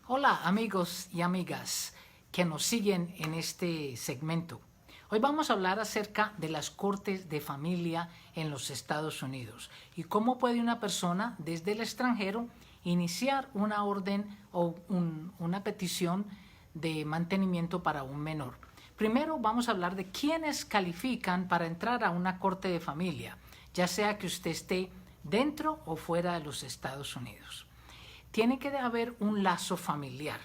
Hola amigos y amigas que nos siguen en este segmento. Hoy vamos a hablar acerca de las cortes de familia en los Estados Unidos y cómo puede una persona desde el extranjero iniciar una orden o una petición de mantenimiento para un menor. Primero vamos a hablar de quiénes califican para entrar a una corte de familia, ya sea que usted esté dentro o fuera de los Estados Unidos. Tiene que haber un lazo familiar.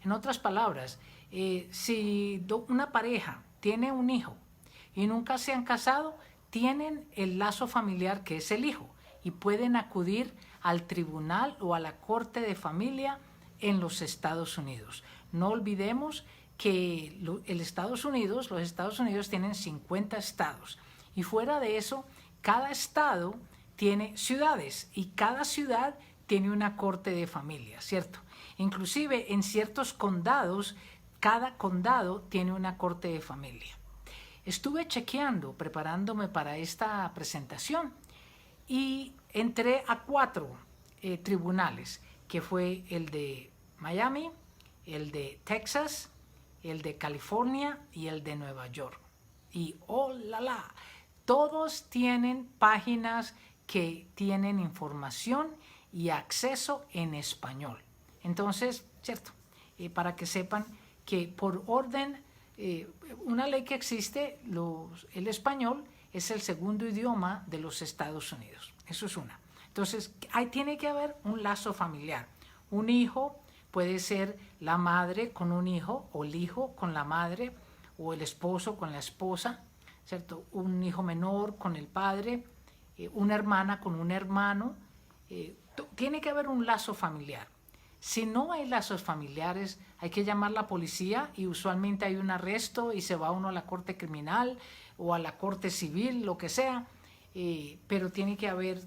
En otras palabras, si una pareja tiene un hijo y nunca se han casado, tienen el lazo familiar que es el hijo y pueden acudir al tribunal o a la corte de familia en los Estados Unidos. No olvidemos que los Estados Unidos tienen 50 estados y fuera de eso, cada estado tiene ciudades y cada ciudad tiene una corte de familia, ¿cierto? Inclusive en ciertos condados, cada condado tiene una corte de familia. Estuve chequeando, preparándome para esta presentación y entré a 4 tribunales, que fue el de Miami, el de Texas, el de California y el de Nueva York. Y ¡oh la la! Todos tienen páginas que tienen información y acceso en español. Entonces, cierto, para que sepan que por orden, una ley que existe, el español es el segundo idioma de los Estados Unidos. Eso es una. Entonces, tiene que haber un lazo familiar. Un hijo puede ser la madre con un hijo, o el hijo con la madre, o el esposo con la esposa, ¿cierto? Un hijo menor con el padre, una hermana con un hermano. Tiene que haber un lazo familiar. Si no hay lazos familiares, hay que llamar a la policía y usualmente hay un arresto y se va uno a la corte criminal o a la corte civil, lo que sea, pero tiene que haber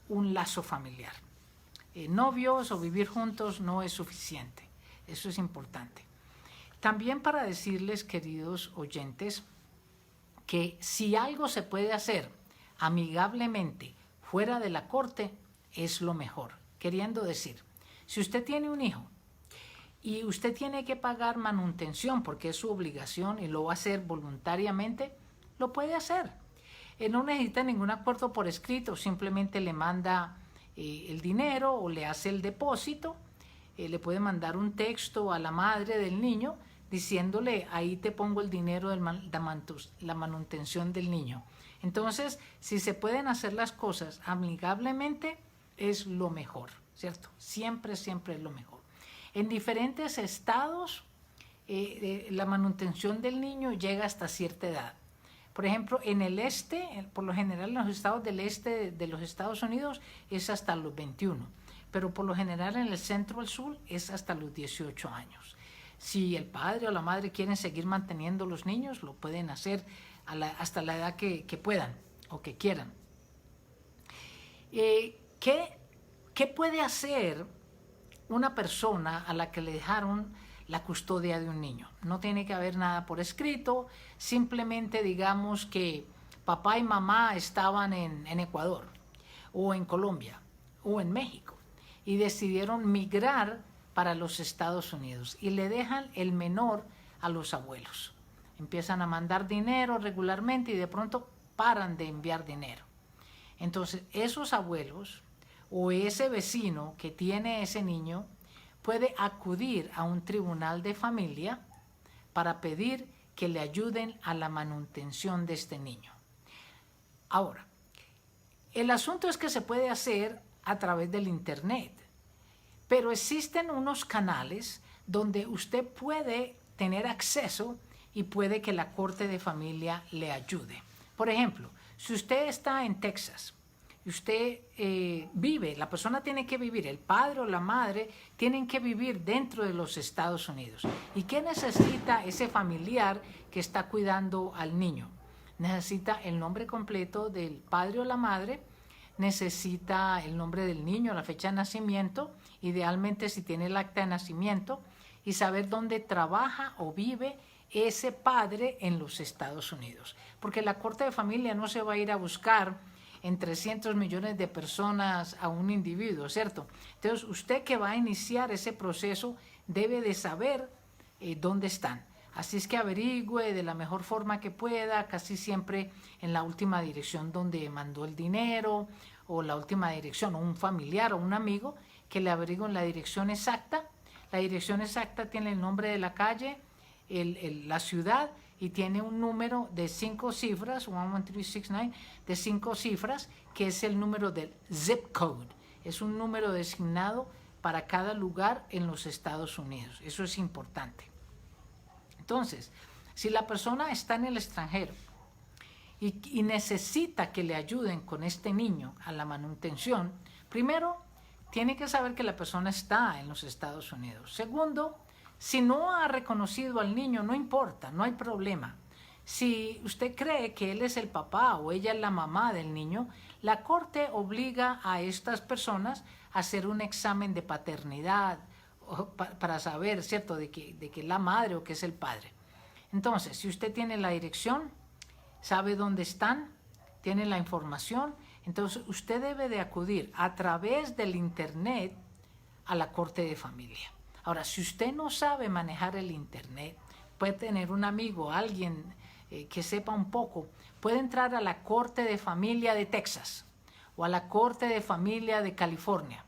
un lazo familiar. Novios o vivir juntos no es suficiente, eso es importante. También para decirles, queridos oyentes, que si algo se puede hacer amigablemente fuera de la corte, es lo mejor. Queriendo decir, si usted tiene un hijo y usted tiene que pagar manutención porque es su obligación y lo va a hacer voluntariamente, lo puede hacer. No necesita ningún acuerdo por escrito, simplemente le manda el dinero o le hace el depósito, le puede mandar un texto a la madre del niño diciéndole, ahí te pongo el dinero de la manutención del niño. Entonces, si se pueden hacer las cosas amigablemente, es lo mejor, ¿cierto? Siempre, siempre es lo mejor. En diferentes estados, la manutención del niño llega hasta cierta edad. Por ejemplo, en el este, por lo general en los estados del este de los Estados Unidos, es hasta los 21. Pero por lo general en el centro del sur es hasta los 18 años. Si el padre o la madre quieren seguir manteniendo los niños, lo pueden hacer hasta la edad que puedan o que quieran. ¿Qué puede hacer una persona a la que le dejaron la custodia de un niño? No tiene que haber nada por escrito, simplemente digamos que papá y mamá estaban en Ecuador o en Colombia o en México y decidieron migrar para los Estados Unidos y le dejan el menor a los abuelos. Empiezan a mandar dinero regularmente y de pronto paran de enviar dinero. Entonces, esos abuelos o ese vecino que tiene ese niño puede acudir a un tribunal de familia para pedir que le ayuden a la manutención de este niño. Ahora, el asunto es que se puede hacer a través del internet, pero existen unos canales donde usted puede tener acceso y puede que la corte de familia le ayude. Por ejemplo, si usted está en Texas y usted la persona tiene que vivir, el padre o la madre tienen que vivir dentro de los Estados Unidos. ¿Y qué necesita ese familiar que está cuidando al niño? Necesita el nombre completo del padre o la madre, necesita el nombre del niño, la fecha de nacimiento, idealmente si tiene el acta de nacimiento, y saber dónde trabaja o vive ese padre en los Estados Unidos. Porque la corte de familia no se va a ir a buscar en 300 millones de personas a un individuo, ¿cierto? Entonces, usted que va a iniciar ese proceso debe de saber dónde están. Así es que averigüe de la mejor forma que pueda, casi siempre en la última dirección donde mandó el dinero, o la última dirección, o un familiar o un amigo, que le averigüen la dirección exacta. La dirección exacta tiene el nombre de la calle, la ciudad, y tiene un número de 5 cifras, 11369, de 5 cifras, que es el número del zip code. Es un número designado para cada lugar en los Estados Unidos. Eso es importante. Entonces, si la persona está en el extranjero y necesita que le ayuden con este niño a la manutención, primero, tiene que saber que la persona está en los Estados Unidos. Segundo, si no ha reconocido al niño, no importa, no hay problema. Si usted cree que él es el papá o ella es la mamá del niño, la corte obliga a estas personas a hacer un examen de paternidad para saber, ¿cierto?, de que es la madre o que es el padre. Entonces, si usted tiene la dirección, sabe dónde están, tiene la información, entonces usted debe de acudir a través del internet a la corte de familia. Ahora, si usted no sabe manejar el internet, puede tener un amigo, alguien que sepa un poco, puede entrar a la corte de familia de Texas o a la corte de familia de California.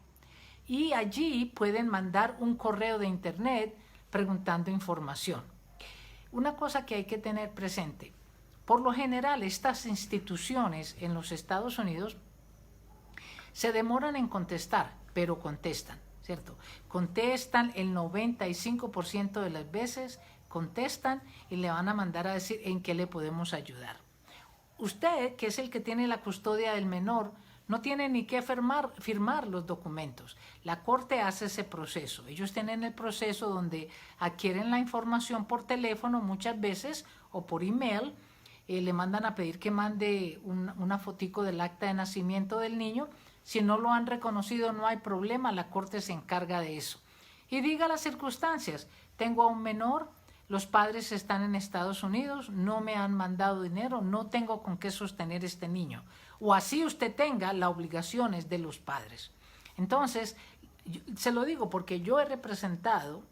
Y allí pueden mandar un correo de internet preguntando información. Una cosa que hay que tener presente, por lo general estas instituciones en los Estados Unidos se demoran en contestar, pero contestan, ¿cierto? Contestan el 95% de las veces, contestan y le van a mandar a decir en qué le podemos ayudar. Usted, que es el que tiene la custodia del menor, no tiene ni que firmar los documentos. La corte hace ese proceso. Ellos tienen el proceso donde adquieren la información por teléfono muchas veces o por email. Le mandan a pedir que mande una fotico del acta de nacimiento del niño. Si no lo han reconocido, no hay problema. La corte se encarga de eso. Y diga las circunstancias. Tengo a un menor, los padres están en Estados Unidos, no me han mandado dinero, no tengo con qué sostener este niño. O así usted tenga las obligaciones de los padres. Entonces, se lo digo porque yo he representado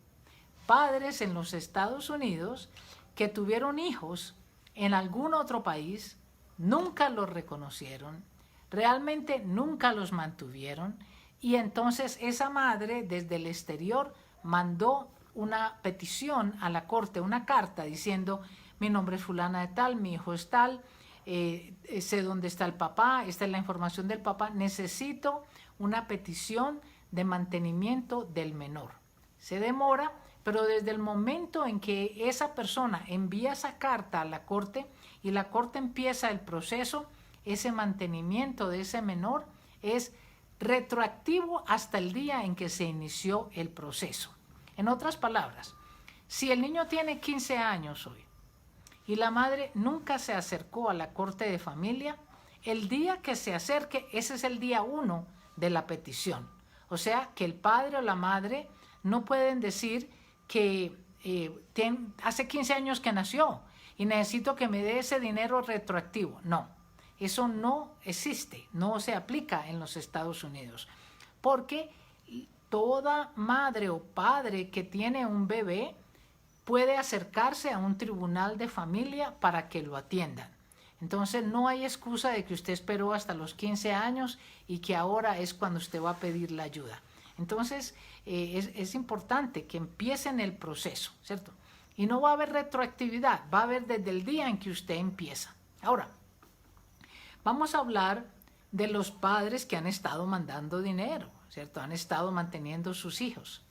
padres en los Estados Unidos que tuvieron hijos en algún otro país, nunca los reconocieron, realmente nunca los mantuvieron, y entonces esa madre desde el exterior mandó una petición a la corte, una carta diciendo: mi nombre es fulana de tal, mi hijo es tal, sé dónde está el papá, esta es la información del papá, necesito una petición de mantenimiento del menor. Se demora, pero desde el momento en que esa persona envía esa carta a la corte y la corte empieza el proceso, ese mantenimiento de ese menor es retroactivo hasta el día en que se inició el proceso. En otras palabras, si el niño tiene 15 años hoy y la madre nunca se acercó a la corte de familia, el día que se acerque, ese es el día 1 de la petición. O sea, que el padre o la madre no pueden decir que hace 15 años que nació y necesito que me dé ese dinero retroactivo. No, eso no existe, no se aplica en los Estados Unidos. Porque toda madre o padre que tiene un bebé puede acercarse a un tribunal de familia para que lo atiendan. Entonces no hay excusa de que usted esperó hasta los 15 años y que ahora es cuando usted va a pedir la ayuda. Entonces es importante que empiecen el proceso, ¿cierto? Y no va a haber retroactividad, va a haber desde el día en que usted empieza. Ahora, vamos a hablar de los padres que han estado mandando dinero, ¿cierto? Han estado manteniendo sus hijos,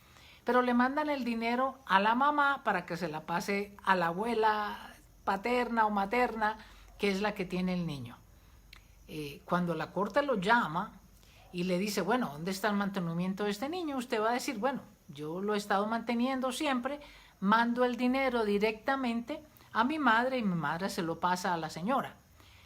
pero le mandan el dinero a la mamá para que se la pase a la abuela paterna o materna, que es la que tiene el niño. Cuando la corte lo llama y le dice, bueno, ¿dónde está el mantenimiento de este niño? Usted va a decir, bueno, yo lo he estado manteniendo siempre, mando el dinero directamente a mi madre y mi madre se lo pasa a la señora.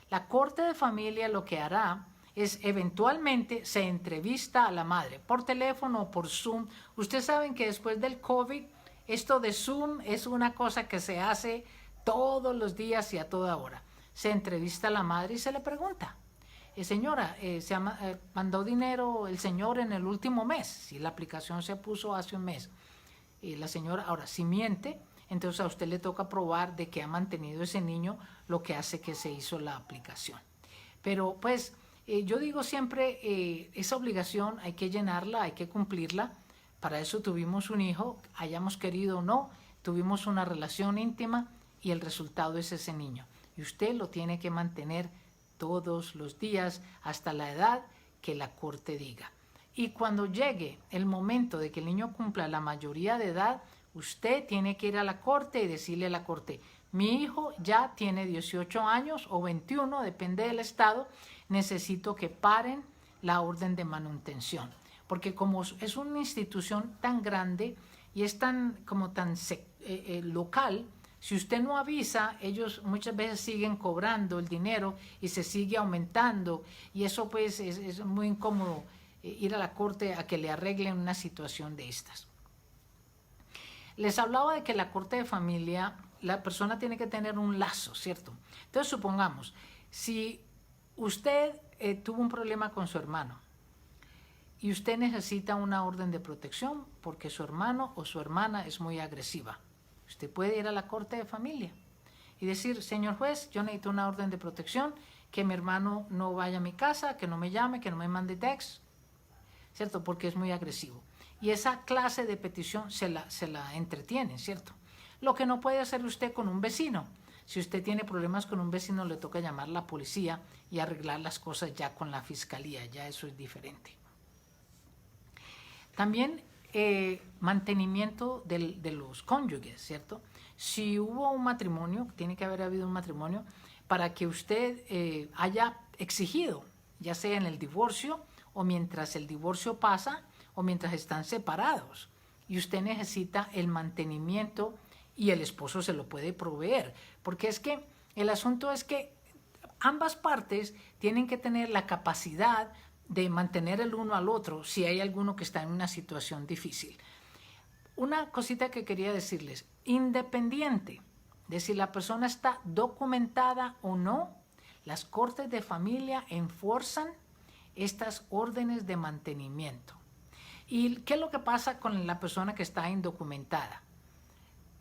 La corte de familia lo que hará es eventualmente se entrevista a la madre por teléfono o por Zoom. Ustedes saben que después del COVID, esto de Zoom es una cosa que se hace todos los días y a toda hora. Se entrevista a la madre y se le pregunta. señora, mandó dinero el señor en el último mes, si la aplicación se puso hace un mes. La señora, ahora, si miente, entonces a usted le toca probar de que ha mantenido ese niño, lo que hace que se hizo la aplicación. Pero pues yo digo siempre, esa obligación hay que llenarla, hay que cumplirla. Para eso tuvimos un hijo, hayamos querido o no, tuvimos una relación íntima y el resultado es ese niño. Y usted lo tiene que mantener todos los días hasta la edad que la corte diga. Y cuando llegue el momento de que el niño cumpla la mayoría de edad, usted tiene que ir a la corte y decirle a la corte, mi hijo ya tiene 18 años o 21, depende del estado, necesito que paren la orden de manutención. Porque como es una institución tan grande y es tan local, si usted no avisa, ellos muchas veces siguen cobrando el dinero y se sigue aumentando, y eso pues es muy incómodo ir a la corte a que le arreglen una situación de estas. Les hablaba de que la corte de familia, la persona tiene que tener un lazo, ¿cierto? Entonces supongamos, si usted tuvo un problema con su hermano y usted necesita una orden de protección porque su hermano o su hermana es muy agresiva, usted puede ir a la corte de familia y decir, señor juez, yo necesito una orden de protección, que mi hermano no vaya a mi casa, que no me llame, que no me mande text, ¿cierto? Porque es muy agresivo. Y esa clase de petición se la entretiene, ¿cierto? Lo que no puede hacer usted con un vecino. Si usted tiene problemas con un vecino, le toca llamar a la policía y arreglar las cosas ya con la fiscalía, ya eso es diferente. También mantenimiento de los cónyuges, ¿cierto? Si hubo un matrimonio, tiene que haber habido un matrimonio, para que usted haya exigido, ya sea en el divorcio o mientras el divorcio pasa o mientras están separados, y usted necesita el mantenimiento y el esposo se lo puede proveer, porque es que el asunto es que ambas partes tienen que tener la capacidad de mantener el uno al otro si hay alguno que está en una situación difícil. Una cosita que quería decirles, independiente de si la persona está documentada o no, las cortes de familia enforzan estas órdenes de mantenimiento. ¿Y qué es lo que pasa con la persona que está indocumentada?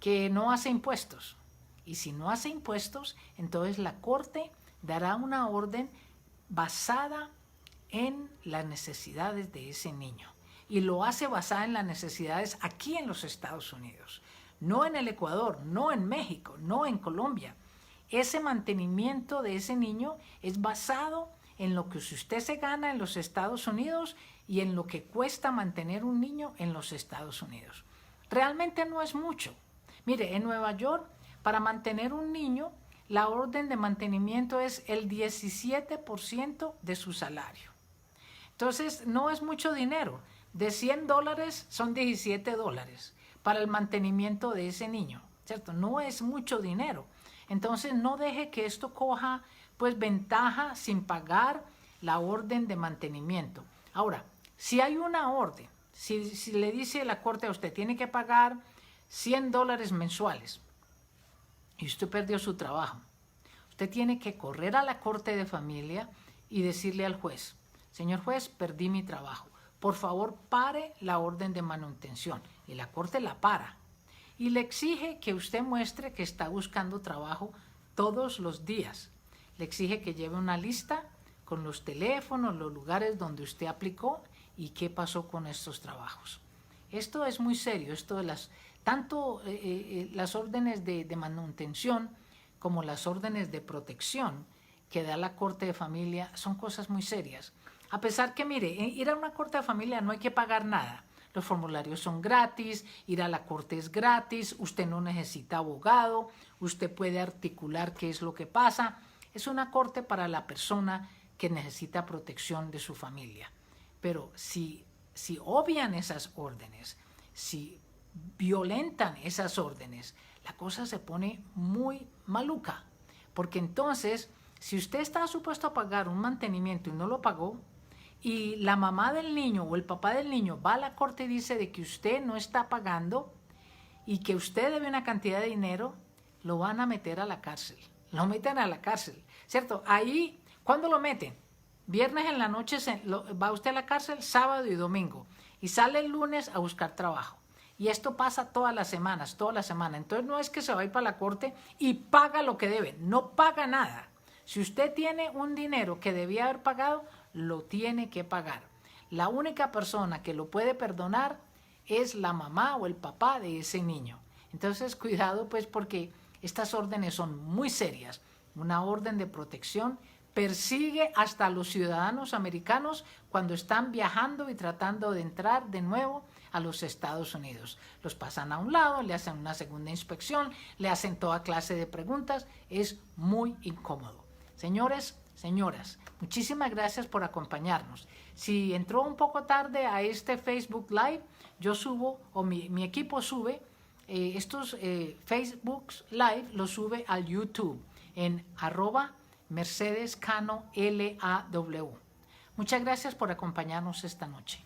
Que no hace impuestos. Y si no hace impuestos, entonces la corte dará una orden basada en las necesidades de ese niño. Y lo hace basada en las necesidades aquí en los Estados Unidos. No en el Ecuador, no en México, no en Colombia. Ese mantenimiento de ese niño es basado en lo que usted se gana en los Estados Unidos y en lo que cuesta mantener un niño en los Estados Unidos. Realmente no es mucho. Mire, en Nueva York, para mantener un niño, la orden de mantenimiento es el 17% de su salario. Entonces, no es mucho dinero. De $100 son $17 para el mantenimiento de ese niño, ¿cierto? No es mucho dinero. Entonces, no deje que esto coja pues ventaja sin pagar la orden de mantenimiento. Ahora, si hay una orden, si le dice la corte a usted, tiene que pagar $100 mensuales y usted perdió su trabajo, usted tiene que correr a la corte de familia y decirle al juez, señor juez, perdí mi trabajo, por favor pare la orden de manutención. Y la corte la para y le exige que usted muestre que está buscando trabajo todos los días. Le exige que lleve una lista con los teléfonos, los lugares donde usted aplicó y qué pasó con estos trabajos. Esto es muy serio, esto de tanto las órdenes de manutención como las órdenes de protección que da la corte de familia son cosas muy serias. A pesar que, mire, ir a una corte de familia no hay que pagar nada. Los formularios son gratis, ir a la corte es gratis, usted no necesita abogado, usted puede articular qué es lo que pasa. Es una corte para la persona que necesita protección de su familia. Pero si obvian esas órdenes, si violentan esas órdenes, la cosa se pone muy maluca. Porque entonces, si usted está supuesto a pagar un mantenimiento y no lo pagó, y la mamá del niño o el papá del niño va a la corte y dice de que usted no está pagando y que usted debe una cantidad de dinero, lo van a meter a la cárcel. Lo meten a la cárcel, ¿cierto? Ahí, ¿cuándo lo meten? Viernes en la noche va usted a la cárcel, sábado y domingo. Y sale el lunes a buscar trabajo. Y esto pasa todas las semanas, toda la semana. Entonces no es que se va a ir para la corte y paga lo que debe. No paga nada. Si usted tiene un dinero que debía haber pagado, lo tiene que pagar. La única persona que lo puede perdonar es la mamá o el papá de ese niño. Entonces cuidado pues porque estas órdenes son muy serias. Una orden de protección persigue hasta a los ciudadanos americanos cuando están viajando y tratando de entrar de nuevo a los Estados Unidos. Los pasan a un lado, le hacen una segunda inspección, le hacen toda clase de preguntas. Es muy incómodo. Señores, señoras, muchísimas gracias por acompañarnos. Si entró un poco tarde a este Facebook Live, yo subo, o mi equipo sube, estos Facebook Live los sube al YouTube en @Mercedes Cano LAW. Muchas gracias por acompañarnos esta noche.